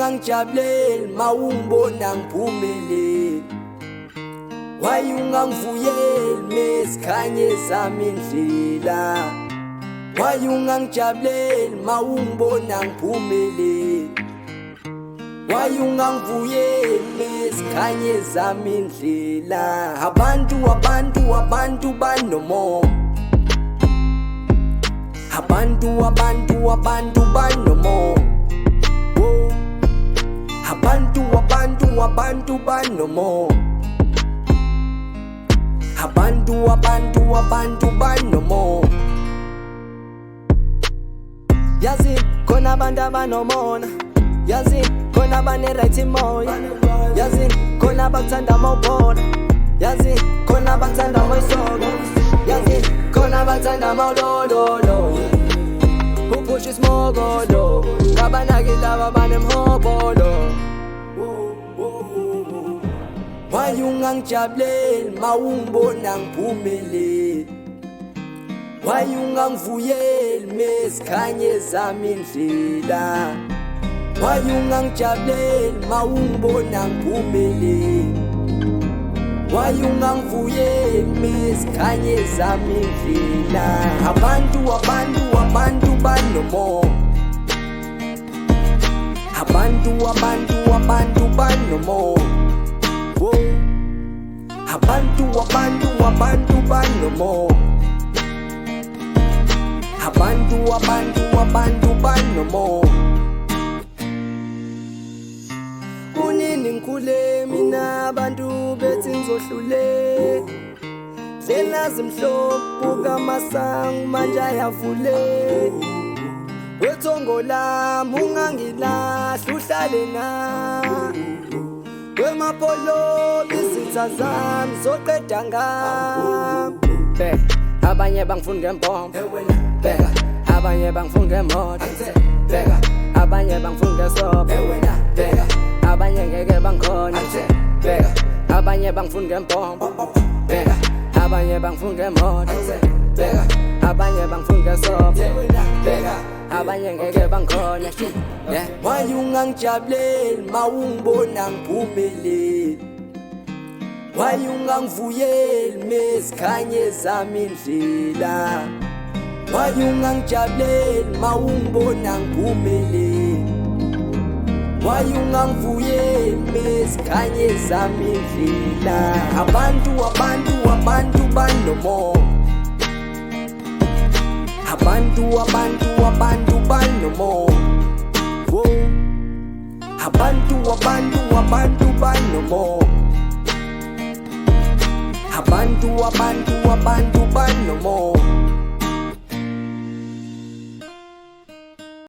ungangijabuleli mawungibona ngiphumelele? Why ungangivuyeli mesikhanye zami indlela? Why ungangijabuleli mawungibona ngiphumelele? Why ungangivuyeli mesikhanye zami indlela? Abantu banomoya, abantu banomoya, abantu banomoya, abantu banomoya. Yazi khona abantu abanomona, yazi khona abane-right imoya, yazi khona abakuthanda amawubhola, yazi khona abakuthanda amayisoko, yazi khona abakuthanda amawulololo, uphusha isimokolo, kabanaki laba banemhobolo. Why ungangijabuleli mawungibona ngiphumelele? Why ungangivuyeli mesikhanye zami indlela? Why ungangijabuleli mawungibona ngiphumelele? Why ungangivuyeli mesikhanye zami indlela? Abantu banomoya, abantu banomoya, abantu banomoya, abantu banomoya. Kunini ngikhule mina abantu bethi ngizohlule, dlenazi mhlophe kamasango manje ayavule. Wethongo lami ungangilahla uhlale nami, wemapholo izitha zami zoqeda ngami. Abanye bangifuna ngempompo, bheka abanye bangifuna ngemoto, bheka abanye bangifuna ngesobho, bheka abanye ngeke bangikhona, bheka abanye bangifuna ngempompo, bheka abanye bangifuna ngemoto, bheka abanye bangifuna ngesobho, bheka abanye ngeke bangikhona. Why ungangijabuleli mawungibona ngiphumelele? Why ungangivuyeli mesikhanye zami indlela? Why ungangijabuleli mawungibona ngiphumelele? Why ungangivuyeli mesikhanye zami indlela? Abantu banomoya, abantu banomoya, abantu banomoya, abantu banomoya.